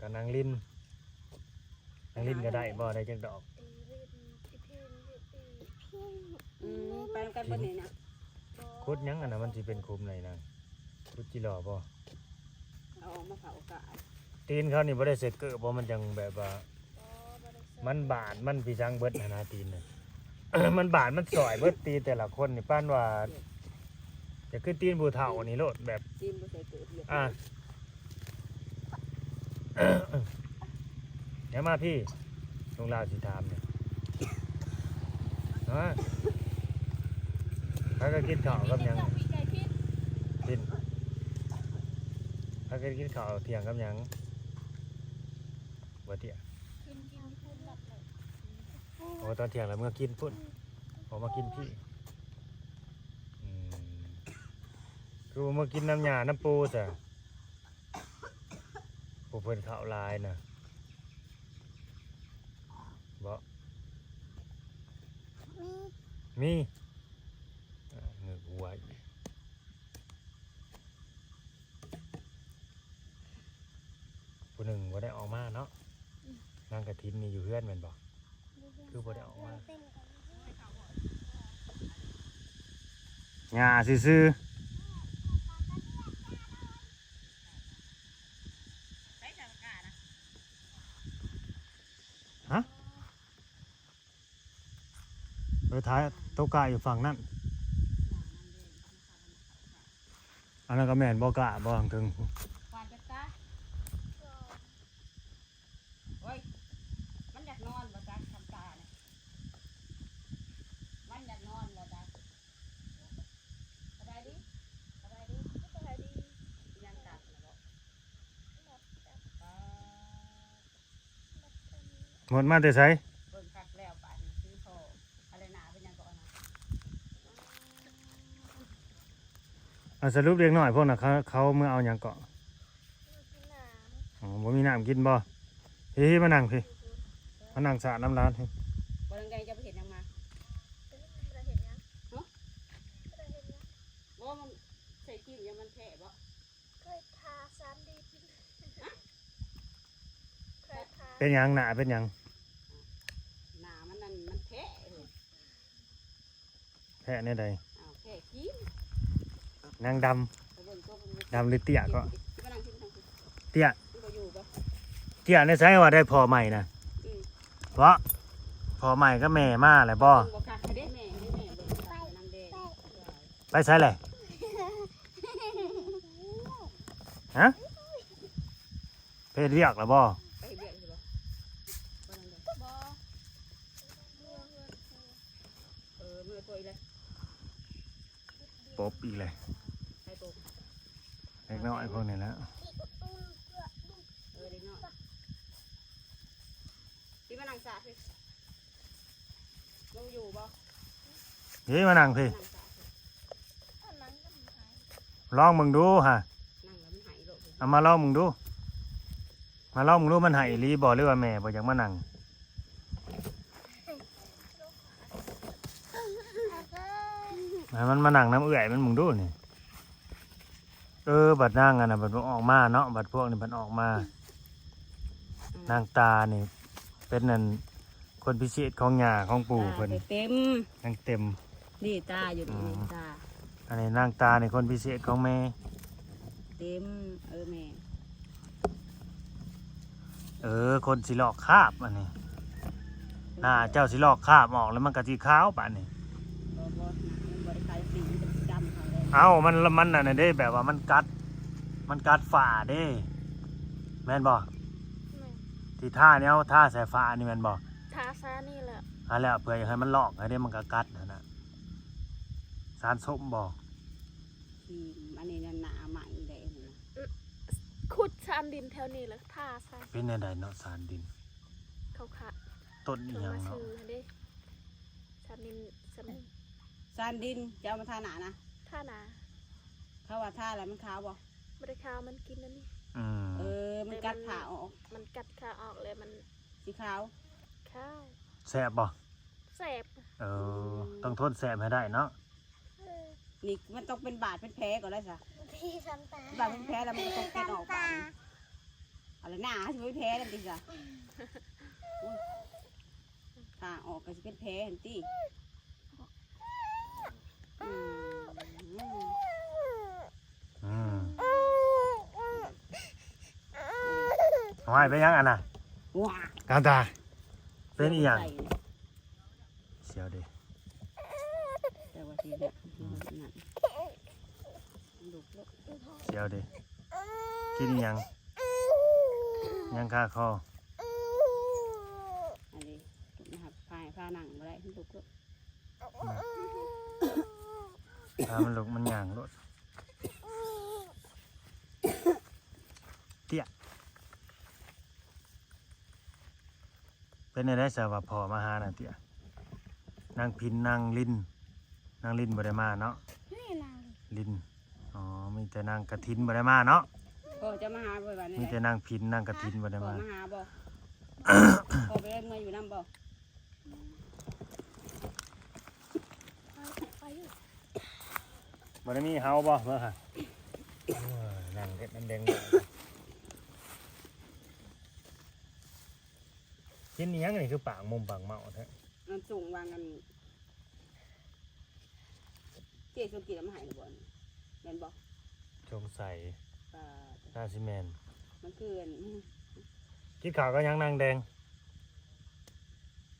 กับนางลิ้นก็ได้บ่ได้จักดอกไปกันบนนี้นะคุดยังอันน่ะมันสิเป็นคุมไหนนางคุดจิหล่อบ่เอาออกมาเผากะตีนเขานี่บ่ได้เสกเกอบ่มันจังแบบว่ามันบาดมันพี่จังเบิดหนาตีนน่ะ มันบาดมันสอยเบิดตีแต่ละคนนี่ป้านว่าจะขึ้นตีนผู้เฒ่านี่โลดแบบตีนบ่ใส่เกลือเอ่ะเดี๋ยวมาพี่ลุงลาวสิถามเนี่ยฮะเขาก็กินข้าวกับยังกินเขาก็กินข้าวเที่ยงกับยังบ่เที่ยงโอ้ตอนเที่ยงแล้วเมื่อกินพุ่นพอมากินพี่คือมากินน้ำยาน้ำปูจ้ะปูเพิ่นข้าวลายนะบ่มีเงือกวัวผู้หนึ่งบ่ได้ออกมาเนาะนางกระถินนี่อยู่เพื่อนแม่นบ่คือบ่ได้ออกมาหญ้าซื่อฮะไปท้ายโต๊ะกาอยู่ฝั่งนั้นอันนั้นก็แม่นบ่กะบ่ถึงมันอยากนอนบ่จ๊ะทำตาเนี่ยมันอยากนอนบ่จ๊ะสบายดียังกัดนะบ่หมดมาแต่ไสเบิ่งคักแล้วป่านนี้ซื้อโทอะไรหนาเป็นยังก่อนนะสรุปเด็กน้อยพวกน่ะเขาเมื่อเอาหยังเกาะอ๋อบ่มีน้ำกินบ่เฮ้ยมานั่งพี่มานั่งสระน้ำร้านพี่บ่ทังใดจะไปเห็นยังมาบ่มันใส่กิ้มยังมันแผลบ่เคยทาสารดีเคยทาเป็นหยังหน้าเป็นหยังหนามันนั่นมันแผลแพะเนี่ยใดแผลกิ้มนางดำหรือเตี้ยก็เตี้ยในไซว่าได้พอใหม่นะเพราะพอใหม่ก็แม่มาเลยบ่ไปใช้เลยฮะเพศเรียกหรือบ่ปบอีกเลยเล็กน้อยพวกนี้แล้วที่มานั่งสาธิตเราอยู่บ่เฮ้ยมานั่งพี่ลองมึงดูฮะเอามาลองมึงดูมันหายรีบ่หรือว่าแม่บ่อยากมานั่งมันมานั่งน้ำเอื่อยมันมึงดูนี่บัดนั่งอ่ะนะบัดออกมาเนาะบัดพวกนี้บัดออกมานางตานี่เป็นนั่นคนพิเศษของหญ้าของปู่เพิ่นเต็มนางเต็มนี่ตาอยู่นี่ตาอันนี้นางตานี่คนพิเศษของแม่เต็มแม่คนสิลอกคาบอันนี้หน้าเจ้าสิลอกคาบออกแล้วมันก็สิขาวปานนี้เอ้ามันน่ะเด้แบบว่ามันกัดฝ่าเด้แม่นบ่ที่ท่าเนี้ยท่าสายฟ้านี่แม่นบ่ทาซานี่แหละแล้วเพื่อให้มันลอกให้ได้มันก็กัดนะสารส้มบ่อันนี้หนาใหม่ได้นะขุดสารดินแถวนี้แหละทาซาเป็นในใดเนาะสารดินเขาขาต้นอีหยังเนาะสารดินสารดินจะเอามาทาหนานะทาหนาเขาว่าทาอะไรมันขาวบ่ไม่ได้ขาวมันกินนั่นนี่มันกัดขาออกมันกัดขาออกเลยมันสีขาวแสบบ่แสบต้องทนแสบให้ได้เนาะนี่มันต้องเป็นบาดเป็นแผลก่อนได้สิบาดเป็นแผลแล้วมันต้องแกะออกบาดอะไรหน้า น้าสิบ่แพ้นั่นติจ้ะถ้าออกก็สิเป็นแพ้หั่นติอืม เอาไว้ไปยังอันน่ะ ว้าก าตาเป็นอีหยังเสียวดิ แต่ว่าสิเนี่ยนั่นลูกเลิก เสียวดิกินอีหยังยังคาคอ อันนี้นะครับพาหนังบ่ได้ลูกเลิก ถ้ามันลุกมันหย่างรถเตี้ยเป็นอะไรสาวพอมาหาน่ะเตี้ยนางพินนางลินบ่ได้มาเนาะ นี่นาง ลินอ๋อมีแต่นางกระทินบ่ได้มาเนาะ พ่อจะมาหาบ่วันนี้ มีแต่นางพินนางกระทินบ่ได้ พ่อ มา มาหาบ่พ่อไปเล่นเมื่ออยู่น้ำบ่ ไปอยู่ บ่ได้มีเฮาบ่เบิ่งค่ะนั่งเฮ็ดน้ำแดงกินอีหยังนี่คือปากมุมปากเมาแท้ มันสูงวางกันเจ๊สุกินมาให้หรือบ่แม่นบ่ สงสัย อ่า น่าสิแม่น มันคืออัน กินข้าวก็ยังนางแดง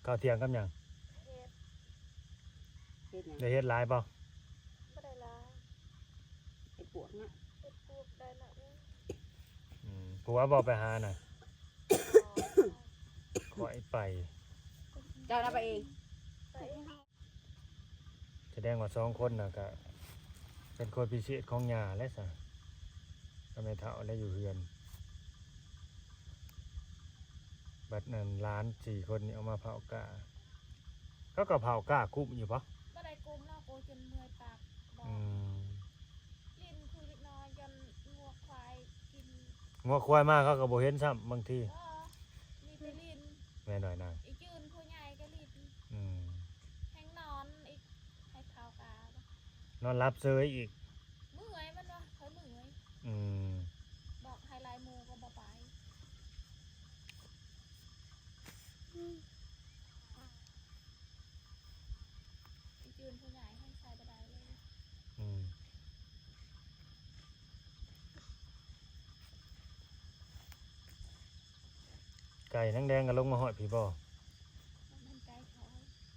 ข้าวเที่ยงกับหยัง เฮ็ด เฮ็ดหยัง ได้เฮ็ดหลายบ่ บ่ได้ลาย เฮ็ดปวกนะ เฮ็ดปลูกได้หน่อยนึง ผัวบ่ไปหาน่ะขอให้ไป เจ้าน่ะไปเอง ไปเฮา แสดงว่า2คนน่ะก็เป็นคนพิเศษของย่าและซะก็ไม่เฒ่าและอยู่เฮือนบัดนั้นหลาน4คนนี่เอามาเผากะเขาก็เผากะกุ้มอยู่บ่ บ่ได้กลมแล้วโกจนเมื่อยปากบอ อื ก ม ลิ้นคือเล็กน้อยจนงัวควายกิน งัวควายมาเขาก็บ่เห็นซ้ำบางที มีแต่ลิ้น แม่น้อยนาง อีจืนผู้ใหญ่ก็ลิ้น อืม แห้งนอนอีกให้ข้าวกาน อนรับเซยอีก เมื่อยมันวะเขาเมื่อย อืม บอกไฮไลท์มูก็บ่ไปอีจืนผู้ใหญ่ให้ใส่บ่ได้เลย อืมไก่ทั้งแดงก็ลงมาหอดพี่บ่ มันไกลเขา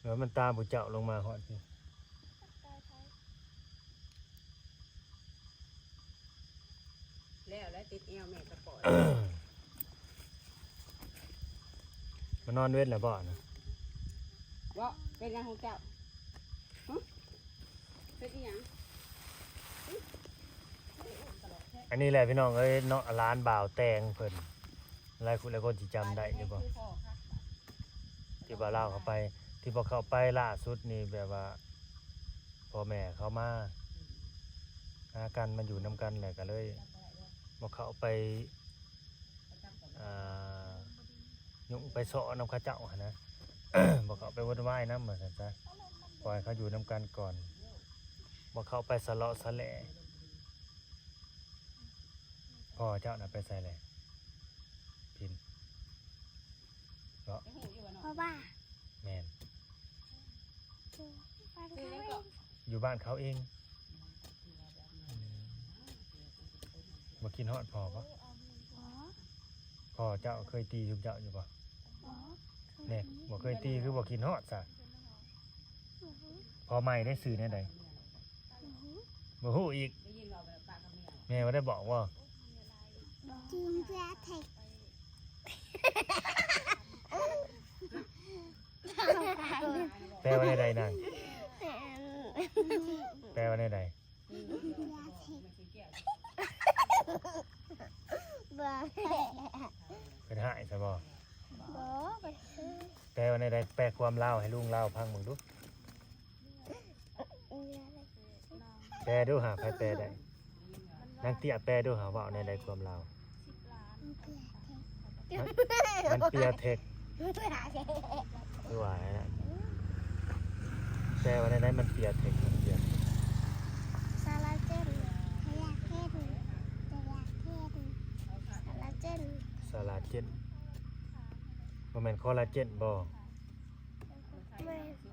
เดี๋ยวมันตามผู้เจ้าลงมาหอดพี่ ไกลเขา แล้วติดเอวแม่สปอร์ต มานอนเว้นแล้วบ่นะ บ่เป็นยังของเจ้าฮะเป็นอีหยัง อันนี้แหละพี่น้องเอ้ยเนาะร้านบ่าวแตงเพิ่นหลายคนสิจำได้อยู่บ่ที่บ่าเล่าเข้าไป ที่บ่เข้าไปล่าสุดนี่แบบว่าพ่อแม่เขามาหากันมาอยู่นํกันแหละก็เลยบ่เข้าไปยุ่งไปเสาะนำเขาเจ้าหั่นนะ บ่เข้าไปวุ่นวายนำว่าซั่นซะปล่อยเขาอยู่นํกันก่อนบ่เข้าไปสะเลาะสะแหละพ่อเจ้าน่ะไปใส่แหละพิน เพราะว่า แม่น บ้านเขาเอง อยู่บ้านเขาเองบ่กินฮอดพ่อปะ อ๋อ พ่อเจ้าเคยตีทุกเจ้าอยู่ปะ อ๋อ เนี่ยบ่เคยตีคือบ่กินฮอดซะพอใหม่ได้ซื้อแน่ใดบ่ฮู้อีกแม่บ่ได้บอกว่า จีนเพื่อไทย แปลว่าในใดนางแปลว่าในใด บ้า เป็นหายซะบ่ บ่ไป แปลว่าในใดแปลความลาวให้ลุงลาวพังมึงดูแปลดูหาใครแปลได้นางเตี้ยแปลดูหาว่าในใดความลาวมันเปียเทคคือว่าอะไรนะแปลว่าในใดมันเปียเทคมันเปีย ซาลาเจนขยะเทนขยะเทนซาลาเจน ส าลาเจนบ่แม่นคอลลาเจนบ่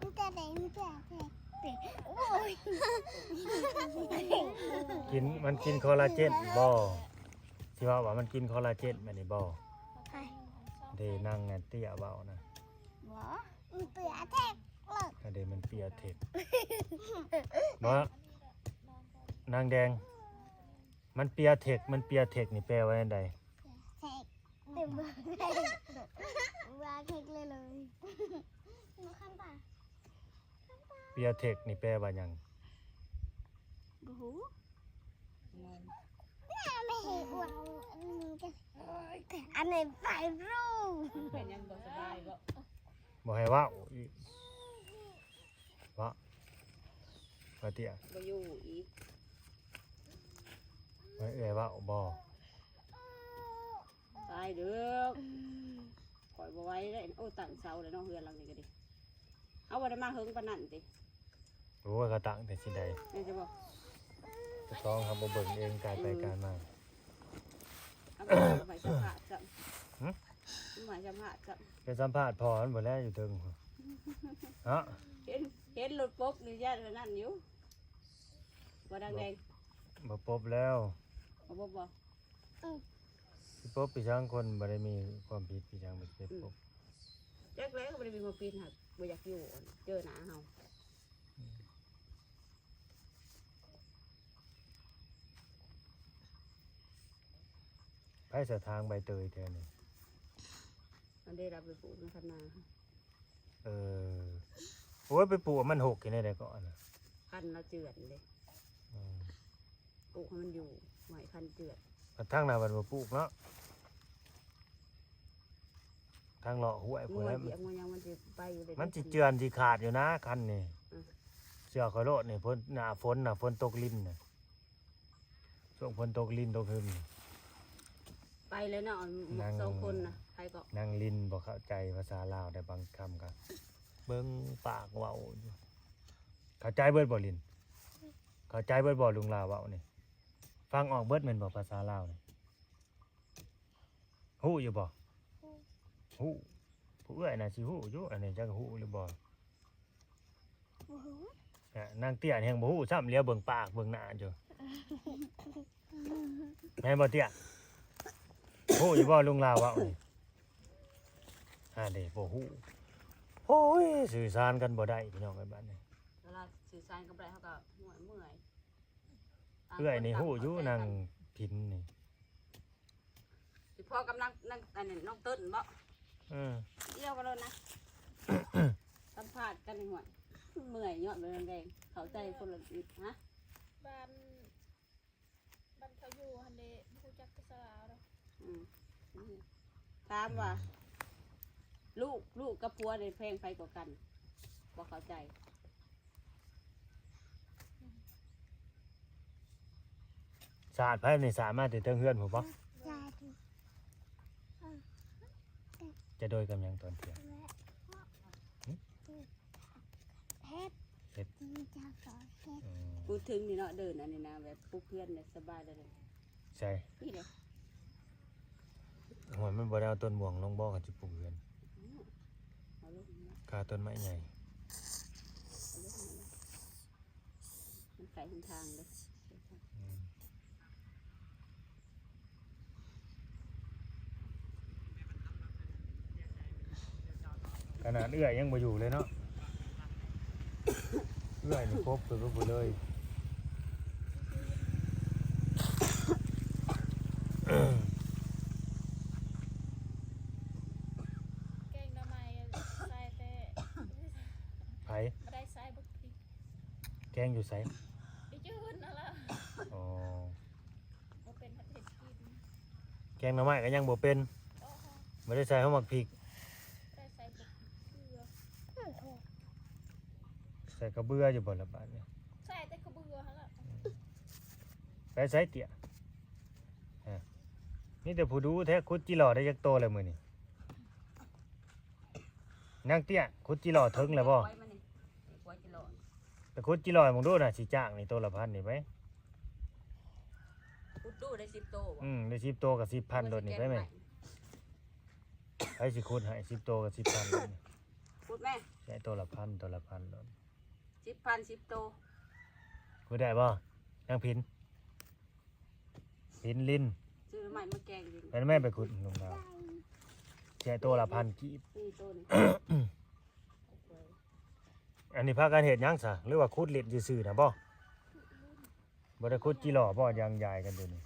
มันจะไหนมันจะแตกโอ้ย มันกินคอลลาเจนบ่สิว่ามันกินคอลลาเจนแม่นนี่บ่ ใคร เดนั่งไงเตี้ยเว้านะ หมอมันเปลือกแทกเลิก ถ้าเดมันเปียเทคบ่นางแดงมันเปียเทคนี่แปลว่าจังได แทกเต็มเลยว่าแทกเลยมาข้ามป่า เปียเทคนี่แปลว่าหยัง บ่ฮู้ ไม่เห็นอ้วนอันนี้ไฟรูป เป็นยังบ่สบายบ่ บ่ให้เว้าอีกว่าเตี้ย บ่อยู่อีก ไว้เอ่ยเว้าบ่ ตายเด้อข่อยบ่ไหว้ได้โอ้ตั้งเสาแล้วเนาะเฮือนหลังนี้ก็ดิเอาบ่ได้มาเฮิงปานนั้นติ รู้ว่ากระตังแต่สิใด แม่นจะบอก จะต้องครับบ่เบิ่งเองการไปการมา เอาไปสัมภาษณ์จ้ะ หึ หมายสัมภาษณ์จ้ะ ไปสัมภาษณ์พอมันบ่แล้วอยู่เทิงฮะ เห็นรถปุ๊บนี่ญาตินั่นอยู่บ่ดังแดง บ่พบแล้ว บ่บ่ สิพบพี่ช้างคนบ่ได้มีความผิดพี่ช้างบ่ได้พบ แรกๆก็บ่ได้มีมาปีนหักบ่อยากอยู่เจอหน้าเฮา ไปสถางใบเตยแท้นี่ มันได้รับไปปลูกในคันนา เออโอ้ยไปปลูกมันหกกินได้ก่อนน่ะ คันเราเจือดเลย อืม ปลูกให้มันอยู่หมายคันเจือด ทางหน้ามันบ่ปลูกเนาะทางเลาะห้วย งั พุ่ วน แหล้ว เหยียบงัวยังมันสิไปอยู่เลย มันสิเจือนสิขาดอยู่นะคันนี่ อืม เสือขอยโลดนี่ฝนหน้าฝนน่ะฝนตกลิ้นน่ะช่วงฝนตกลิ้นตกหึม ไปเลยเนาะหมกสองคนน่ะใครก็ นางลิ้นบ่เข้าใจภาษาลาวได้บางคำก็เบิ่งปากเว้าอยู่เข้าใจเบิดบ่ลิ้นเข้าใจเบิดบ่ลุงลาวเว้านี่ฟังออกเบิดแม่นบ่ภาษาลาวนี่ฮู้อยู่บ่ฮู้ผู้เอื้อยน่ะสิฮู้อยู่อันนี้จักฮู้หรือบ่ โอ้โห นางเตี้ยนี่แฮงบ่ฮู้ซ้ำเลียวเบิ่งปากเบิ่งหน้าอยู่แม่นบ่เตี้ยฮู้อยู่บ่ลุงลาวเว้านี่เด้บ่ฮู้โอ้ยสื่อสารกันบ่ได้พี่น้องไอ้บ้านนี่ เวลาสื่อสารกับอะไรเขาก็เมื่อย เอื้อยนี่ฮู้อยู่นางพินนี่ สิพ่อกำลังนั่งอันนี้น้องเติ้นบ่ เดี่ยวกันเลยนะ สัมภาษณ์กันในหัวเมื่อยยอดเป็นแดงเข้าใจคนละนิดฮะ บ้านเขาอยู่ฮันเดผู้จักภาษาลาวเนาะ อืมถามว่า ลูกกับผัวในเพลงไฟกว่ากันบ่เข้าใจ สาดไผนี่สามารถติดเทิงเฮือนผมบ่ ยายดู จะโดยกับหยังตอนเที่ยง เพชรมันจะสอนเพชร พูดถึงนี่เนาะเดินอันนี้นะแบบปลุกเพื่อนเนี่ยสบายเลย ใช่ นี่เลย หัวมันบ่ได้เอาต้นม่วงลงบ่กันสิปลูกเฮือน เอาลูกมา คาต้นไม้ใหญ่ เอาลูกมามันไกลทางเลย ขนาดเอื้อยยังบ่อยู่เลยเนาะเอื้อยนี่ครบไปบ่เลย แกงหน้ำไม้ใส่แต่ ไผ ไม่ได้ใส่บักพริก แกงอยู่ไส ไปจืดนั่นล่ะ อ๋อ บ่เป็นเผ็ดกิน แกงหน่อไม้ก็ยังบ่เป็น โอ้โห บ่ได้ใส่ข้าวหมักพริก ได้ใส่บักเกลือ ใส่กระเบื้ออยู่บ่ละบาดนี่ ใส่แต่กระเบือหั่นล่ะ ไปใส่เตี้ยนี่แต่ผู้ดูแท้คุดจิหล่อได้จักโตแล้วมื้อนี้นางเตี้ยคุดจิหล่อถึงแล้วบ่ ไว้มันนี่ไว้จิโล ไปคุดจิหล่อให้มึงดูน่ะสิจ้างนี่โตละพันนี่ไป พูดดูได้10 โต ได้10โตกับ10,000โดดนี่ไปไหม ให้สิคุดให้10ตัวกับ10,000เลย พูดแม่ ใช้ตัวละพันตัวละพันเลย 10,000 10โต คุดได้บ่นางพินลิ้น ซื้อใหม่มาแกงดิ เป็นแม่ไปคุดลงดาวใช้ตัวละพันกีบ นี่ต้น อันนี้พากันเห็ดหยังซะหรือว่าคุดเล็ดซื่อๆนะบ่บ่ได้คุดจิหล่อบ่ยางใหญ่กันเดี๋ยวนี้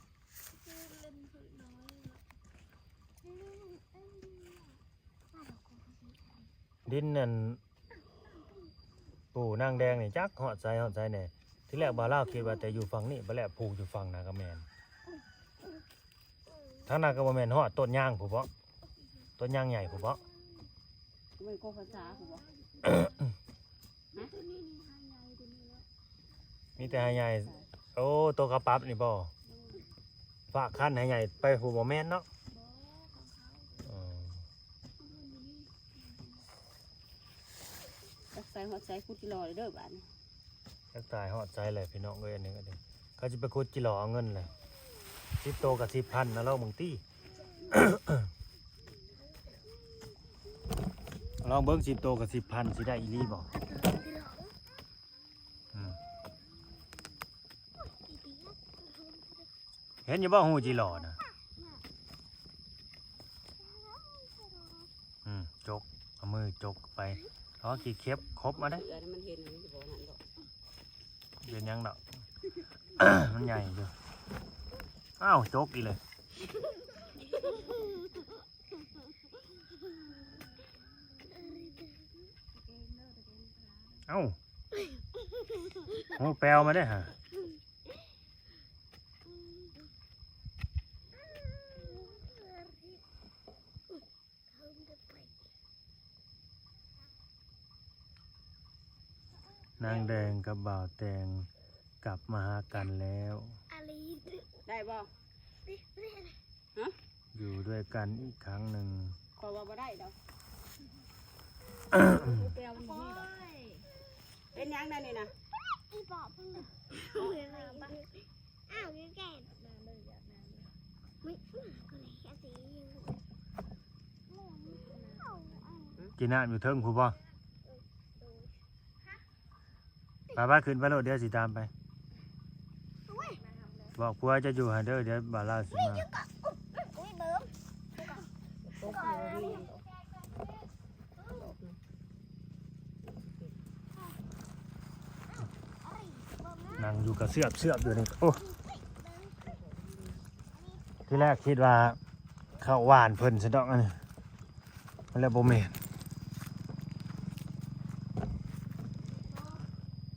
ดินนั่นปู่นางแดงนี่จักฮอดใจแน่ที่แรกบ่าวลาวคิดว่าแต่อยู่ฝั่งนี้บ่แล้วปู่อยู่ฝั่งนาก็แม่นทางนั้นก็บ่แม่นฮอดต้นยางผู้บ่ต้นยางใหญ่ผู้บ่ มันก็ภาษาผมบอก มีแต่ให้ใหญ่โอ้ตัวกระปั๊บนี่บ่ฝากคันให้ใหญ่ไปผู้บ่แม่นเนาะอ๋อ ใส่หัวใส่คุดที่รอเลยเด้อบ้าน จักตายฮอดใจเลยพี่น้องเอ้ยอันนี้ก็ดีเขาสิไปขุดจิหล่อเอาเงินเลย10โตกับ10,000นะเรามึงตี้ ลองเบิ่ง10โตกับ10,000สิได้อีหลีบ่อืมเห็นอยู่บ่หูจิหล่อนะจกเอามือจกไปเอากี่เข็บครบมาได้ เสือมันเห็นมันจะบอกนั่นดอก เป็นยังดอก มันใหญ่อยู่อ้าวจกอีเลยเอ้าโอ้แปลวมาได้ฮะนางแดงกับบ่าวแดงกลับมาหากันแล้ว ได้บ่ อยู่ด้วยกันอีกครั้งหนึ่ง ขอว่าบ่ได้ดอกแปลมันบ่มีดอกเป็นยังนั่นนี่นะ อีปอบมึงอ้าวแก่ไม่ก็เลยแค่สี กินน้ำอยู่เทิงผู้บ่ป้าขึ้นไปโลดเดี๋ยวสิตามไปบอกผัวจะอยู่หาเด้อเดี๋ยวบ่าวลาวสิมา อุ้ยเบิ้ม ตกเลยนี่ นั่งอยู่กับเสือบอยู่นี่โอ้ที่แรกคิดว่าข้าวหวานเพิ่นซะดอกอันนี้มันแล้วบ่แม่น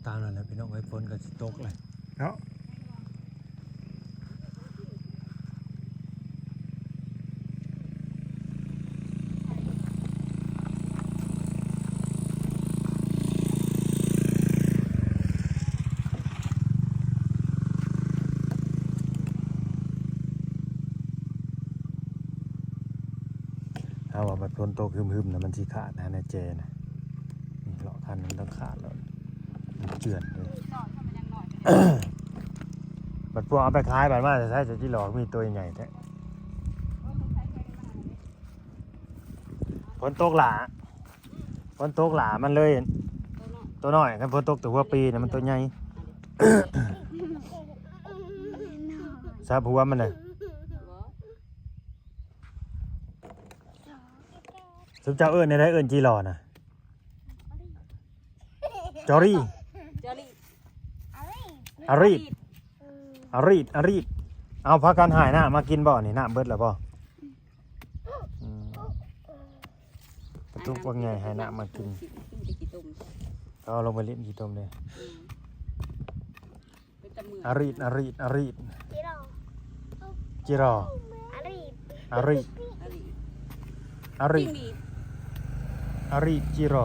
ตามนั้นแหละพี่น้องไว้ฝนก็สิตกเลยเนาะถ้าว่าบัดฝนตกหึมๆนะมันสิขาดนะในเจนะนี่เลาะคันมันต้องขาดแล้วมันเจือนเลย ต่อถ้ามันยังน้อย บัดพวกเอาไปขายบัดมาจะใช้จะที่หลอกมีตัวใหญ่แท้ฝนตกหลามันเลยตัวน้อยครับฝนตกแต่หัวปีนะมันตัวใหญ่ ซาหัวมันน่ะสุเจ้าเอิ้นในได้เอิ้นจีหลอน่ะจอรี่ เจอรี่ อารีดเอาพักกันหายหน้ามากินบ่อนี่หน้าเบิดแล้วบ่ทุกว่าไงหายหน้ามากินก็ลงไปเล่นกี่ต้มเลยอารีดจิรออารีดจิ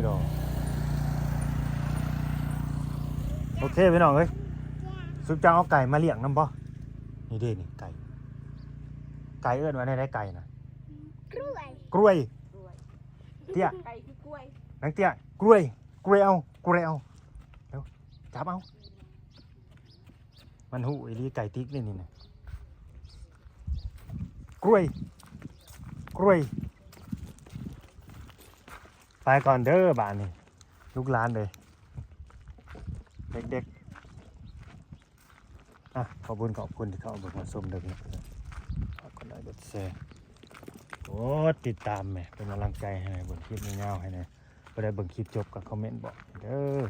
รอโอเคพี่น้องเอ้ยสุดจังเอาไก่มาเลี้ยงน้ำบ่นี่เด้นี่ไก่เอื้อนไว้ได้ไก่นะกล้วยเตี้ย ไก่คือกล้วย นังเตี้ยกล้วยเอาเร็วจับเอามันหูไอ้ลีไก่ติ๊กนี่นะกล้วย ไปก่อนเด้อบ้านนี่ลูกหลานเลยเด็กๆขอบคุณที่เข้ามาเบิ่งมาชมเด้อฝากกดไลค์กดแชร์โอ้ติดตามแม่เป็นกำลังใจให้หน่อยเบิ่งคลิปยาวๆให้หน่อยบ่ได้เบิ่งคลิปจบก็คอมเมนต์บอกเด้อ